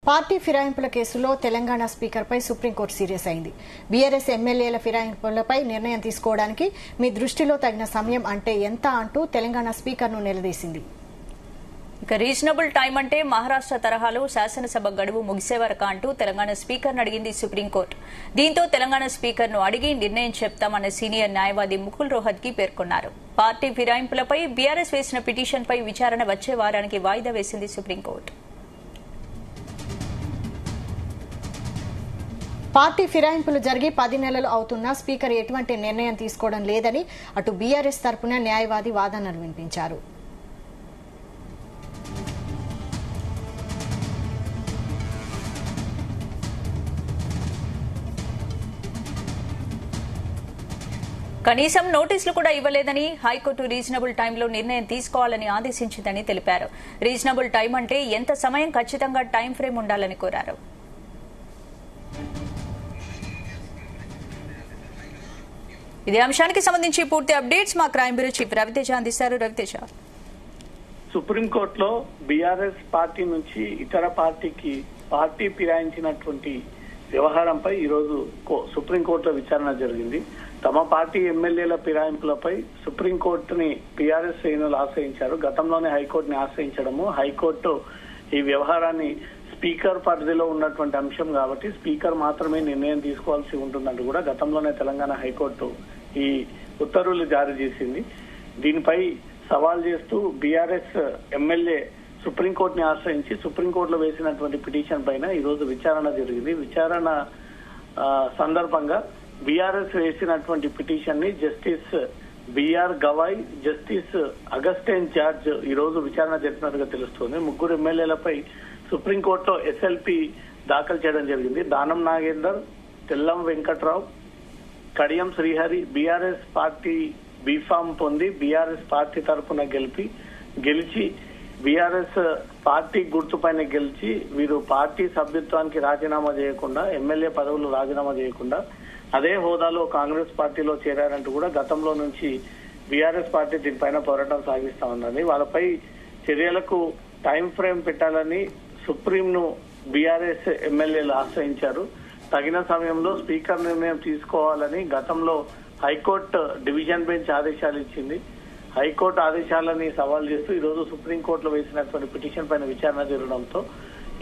Party ఫిరాయింపుల కేసులో Telangana స్పీకర్పై supreme court serious అయింది. బీఆర్ఎస్ ఎమ్మెల్యేల ఫిరాయింపులపై నిర్ణయం తీసుకోవడానికి మీ దృష్టిలో తగిన సమయం అంటే ఎంత అంటూ తెలంగాణ స్పీకర్ను నిలదీసింది. ఇక రీజనబుల్ టైం అంటే మహారాష్ట్ర తరహాలో శాసనసభ గడువు ముగిసే వరకు అంటూ తెలంగాణ స్పీకర్ను అడిగింది సుప్రీంకోర్టు. దీంతో తెలంగాణ స్పీకర్ను అడిగి నిర్ణయం చెప్తామన్న సీనియర్ న్యాయవాది ముకుల్ రోహత్గి పేర్కొన్నారు. పార్టీ ఫిరాయింపులపై బీఆర్ఎస్ వేసిన పిటిషన్పై విచారణ వచ్చే వారానికి వాయిదా వేసింది సుప్రీంకోర్టు. పార్టీ ఫిరాయింపులు జరిగి 10 నెలలు అవుతున్నా స్పీకర్ ఎటువంటి నిర్ణయం తీసుకోవడం లేదని అటు బీఆర్ఎస్ తరపున న్యాయవాది వాదనలు వినిపించారు. కనీసం నోటీసులు కూడా ఇవ్వలేదని హైకోర్టు రీజనబుల్ టైంలో నిర్ణయం తీసుకోవాలని ఆదేశించిందని తెలిపారు. రీజనబుల్ టైం అంటే ఎంత సమయం ఖచ్చితంగా టైం ఫ్రేమ్ ఉండాలని కోరారు. ఇదే అంశానికి సంబంధించి పూర్తి అప్డేట్స్ మా క్రైమ్ బ్యూరో చీఫ్ రవితేజ అందిస్తారు. రవితేజ, సుప్రీంకోర్టులో బీఆర్ఎస్ పార్టీ నుంచి ఇతర పార్టీకి పార్టీ ఫిరాయించినటువంటి వ్యవహారంపై ఈరోజు సుప్రీంకోర్టులో విచారణ జరిగింది. తమ పార్టీ ఎమ్మెల్యేల ఫిరాయింపులపై సుప్రీంకోర్టుని బీఆర్ఎస్ శ్రేణులు ఆశ్రయించారు. గతంలోనే హైకోర్టుని ఆశ్రయించడము, హైకోర్టు ఈ వ్యవహారాన్ని స్పీకర్ పరిధిలో ఉన్నటువంటి అంశం కాబట్టి స్పీకర్ మాత్రమే నిర్ణయం తీసుకోవాల్సి ఉంటుందంటూ కూడా గతంలోనే తెలంగాణ హైకోర్టు ఈ ఉత్తర్వులు జారీ చేసింది. దీనిపై సవాల్ చేస్తూ బీఆర్ఎస్ ఎమ్మెల్యే సుప్రీంకోర్టుని ఆశ్రయించి సుప్రీంకోర్టులో వేసినటువంటి పిటిషన్ పైన ఈరోజు విచారణ జరిగింది. విచారణ సందర్భంగా బీఆర్ఎస్ వేసినటువంటి పిటిషన్ ని justice B R Gavai, justice Augustine George ఈ రోజు విచారణ జరిపినట్టుగా తెలుస్తోంది. 3 ఎమ్మెల్యేలపై సుప్రీంకోర్టులో ఎస్ఎల్పి దాఖలు చేయడం జరిగింది. Danam Nagender, Tellam Venkatrao, Kadiyam Srihari BRS party B form పొంది బీఆర్ఎస్ పార్టీ తరఫున గెలిచి బీఆర్ఎస్ పార్టీ గుర్తుపైన గెలిచి వీరు పార్టీ సభ్యత్వానికి రాజీనామా చేయకుండా, ఎమ్మెల్యే పదవులు రాజీనామా చేయకుండా అదే హోదాలో కాంగ్రెస్ పార్టీలో చేరారంటూ కూడా గతంలో నుంచి బీఆర్ఎస్ పార్టీ దీనిపైన పోరాటం సాగిస్తా ఉన్నది. వాళ్ళపై చర్యలకు టైం ఫ్రేమ్ పెట్టాలని సుప్రీంను బీఆర్ఎస్ ఎమ్మెల్యేలు ఆశ్రయించారు. తగిన సమయంలో స్పీకర్ నిర్ణయం తీసుకోవాలని గతంలో హైకోర్టు డివిజన్ బెంచ్ ఆదేశాలు ఇచ్చింది. హైకోర్టు ఆదేశాలని సవాల్ చేస్తూ ఈ రోజు సుప్రీంకోర్టులో వేసినటువంటి పిటిషన్ పైన విచారణ జరగడంతో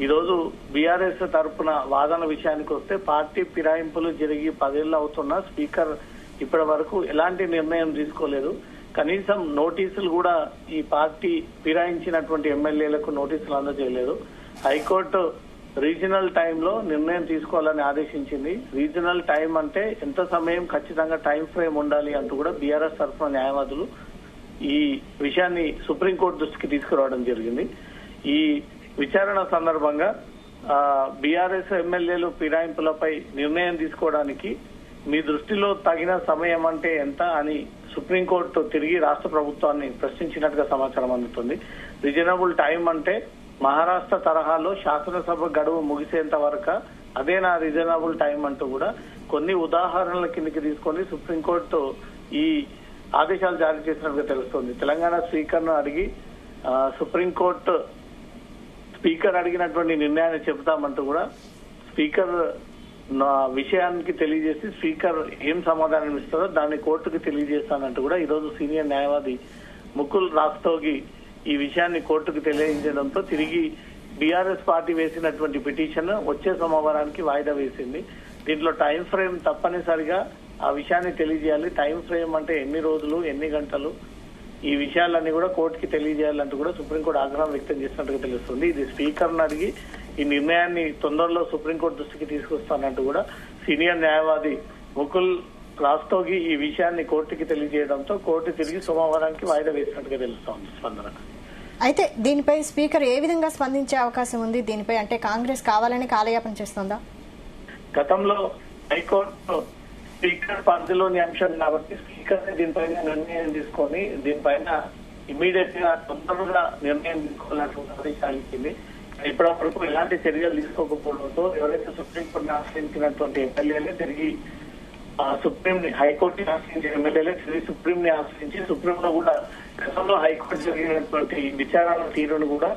ఈ రోజు బీఆర్ఎస్ తరఫున వాదన విషయానికి వస్తే పార్టీ ఫిరాయింపులు జరిగి 10 ఏళ్లు అవుతున్నా స్పీకర్ ఇప్పటి వరకు ఎలాంటి నిర్ణయం తీసుకోలేదు. కనీసం నోటీసులు కూడా ఈ పార్టీ ఫిరాయించినటువంటి ఎమ్మెల్యేలకు నోటీసులు అందజేయలేదు. హైకోర్టు రీజనల్ టైంలో నిర్ణయం తీసుకోవాలని ఆదేశించింది. రీజనల్ టైం అంటే ఎంత సమయం ఖచ్చితంగా టైం ఫ్రేమ్ ఉండాలి అంటూ కూడా బీఆర్ఎస్ తరఫున న్యాయవాదులు ఈ విషయాన్ని సుప్రీంకోర్టు దృష్టికి తీసుకురావడం జరిగింది. ఈ విచారణ సందర్భంగా బీఆర్ఎస్ ఎమ్మెల్యేలు ఫిరాయింపులపై నిర్ణయం తీసుకోవడానికి మీ దృష్టిలో తగిన సమయం అంటే ఎంత అని సుప్రీంకోర్టు తిరిగి రాష్ట్ర ప్రభుత్వాన్ని ప్రశ్నించినట్టుగా సమాచారం అందుతుంది. రీజనబుల్ టైం అంటే మహారాష్ట్ర తరహాలో శాసనసభ గడువు ముగిసేంత వరకు అదేనా రీజనబుల్ టైం అంటూ కూడా కొన్ని ఉదాహరణల కిందకి తీసుకొని సుప్రీంకోర్టు ఈ ఆదేశాలు జారీ చేసినట్టుగా తెలుస్తోంది. తెలంగాణ స్పీకర్ ను అడిగి సుప్రీంకోర్టు స్పీకర్ అడిగినటువంటి నిర్ణయాన్ని చెబుతామంటూ కూడా స్పీకర్ విషయానికి తెలియజేసి స్పీకర్ ఏం సమాధానం ఇస్తారో దాన్ని కోర్టుకు తెలియజేస్తానంటూ కూడా ఈ రోజు సీనియర్ న్యాయవాది ముకుల్ రాస్తోగి ఈ విషయాన్ని కోర్టుకు తెలియజేయడంతో తిరిగి బీఆర్ఎస్ పార్టీ వేసినటువంటి పిటిషన్ వచ్చే సోమవారానికి వాయిదా వేసింది. దీంట్లో టైం ఫ్రేమ్ తప్పనిసరిగా ఆ విషయాన్ని తెలియజేయాలి. టైం ఫ్రేమ్ అంటే ఎన్ని రోజులు, ఎన్ని గంటలు, ఈ విషయాలన్నీ కూడా కోర్టుకి తెలియజేయాలంటూ కూడా సుప్రీంకోర్టు ఆగ్రహం వ్యక్తం చేసినట్టుగా తెలుస్తుంది. ఇది స్పీకర్ను అడిగి ఈ నిర్ణయాన్ని తొందరలో సుప్రీంకోర్టు దృష్టికి తీసుకొస్తానంటూ కూడా సీనియర్ న్యాయవాది ముకుల్ రాస్తోగి ఈ విషయాన్ని కోర్టుకి తెలియజేయడంతో కోర్టు తిరిగి సోమవారానికి వాయిదా వేసినట్టుగా తెలుస్తోంది. స్పందన అయితే దీనిపై స్పీకర్ ఏ విధంగా స్పందించే అవకాశం ఉంది? దీనిపై అంటే కాంగ్రెస్ కావాలని కాలయాపన చేస్తోందా? గతంలో హైకోర్టు స్పీకర్ పరిధిలోని అంశం కాబట్టి స్పీకర్ దీనిపైన నిర్ణయం తీసుకొని దీనిపైన ఇమీడియట్ గా తొందరగా నిర్ణయం తీసుకోవాలన్నటువంటి ఆదేశాలు ఇచ్చింది. ఇప్పటి వరకు ఎలాంటి చర్యలు తీసుకోకపోవడంతో ఎవరైతే సుప్రీంకోర్టుని ఆశ్రయించినటువంటి ఎమ్మెల్యేలే తిరిగి సుప్రీం హైకోర్టుని ఆశ్రయించిన ఎమ్మెల్యేలే తిరిగి సుప్రీం ని ఆశ్రయించి సుప్రీంలో కూడా గతంలో హైకోర్టు జరిగినటువంటి విచారణ తీరును కూడా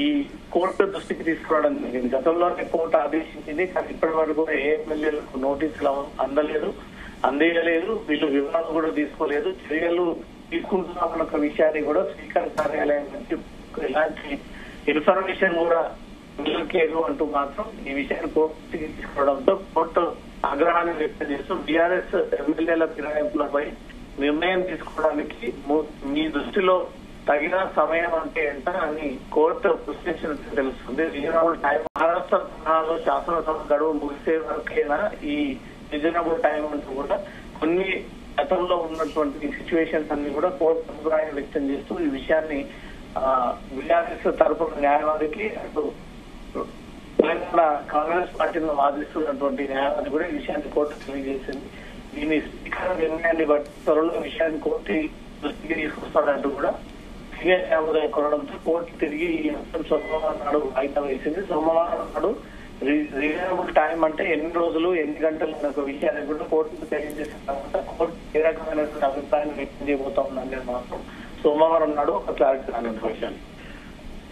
ఈ కోర్టు దృష్టికి తీసుకురావడం జరిగింది. గతంలోనే కోర్టు ఆదేశించింది, కానీ ఇప్పటి వరకు ఏ ఎమ్మెల్యేలకు నోటీసులు అందేయలేదు. వీళ్ళు వివరాలు కూడా తీసుకోలేదు. చర్యలు తీసుకుంటున్నామన్న ఒక విషయాన్ని కూడా స్పీకర్ కార్యాలయం నుంచి ఎలాంటి ఇన్ఫర్మేషన్ కూడా లేదు అంటూ మాత్రం ఈ విషయాన్ని కోర్టుకి తీసుకోవడంతో కోర్టు ఆగ్రహాన్ని వ్యక్తం చేస్తూ బీఆర్ఎస్ ఎమ్మెల్యేల ఫిరాయింపులపై నిర్ణయం తీసుకోవడానికి మీ దృష్టిలో తగిన సమయం అంటే ఎంత అని కోర్టు ప్రశ్నించినట్టు తెలుస్తుంది. రీజనబుల్ టైం మహారాష్ట్ర శాసనసభ గడువు ముగిసే వరకైనా ఈ రీజనబుల్ టైం అంటూ కూడా కొన్ని గతంలో ఉన్నటువంటి సిచ్యువేషన్స్ అన్ని కూడా కోర్టు అభిప్రాయం వ్యక్తం చేస్తూ ఈ విషయాన్ని బీఆర్ఎస్ తరపున న్యాయవాదికి అటు తెలంగాణ కాంగ్రెస్ పార్టీని వాదిస్తున్నటువంటి న్యాయవాది కూడా ఈ విషయాన్ని కోర్టు తెలియజేసింది. దీని స్పీకర్ నిర్ణయాన్ని బట్టి త్వరలో విషయాన్ని కోర్టు దృష్టికి తీసుకొస్తాడంటూ కూడా సీనియర్ న్యాయవాది కోరడంతో కోర్టు తిరిగి ఈ అంశం సోమవారం నాడు వాయిదా వేసింది. సోమవారం నాడు రీజనబుల్ టైం అంటే ఎన్ని రోజులు ఎన్ని గంటలు అనే ఒక విషయాన్ని కూడా కోర్టుకు తెలియజేసిన తర్వాత కోర్టు ఏ రకమైనటువంటి అభిప్రాయం వ్యక్తం చేయబోతా ఉందనేది మాత్రం సోమవారం నాడు ఒక క్లారిటీ అనే విషయాన్ని.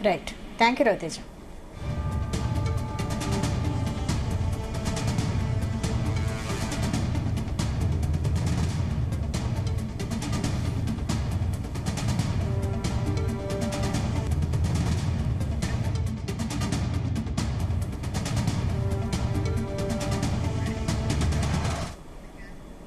Right, thank you Raviteja.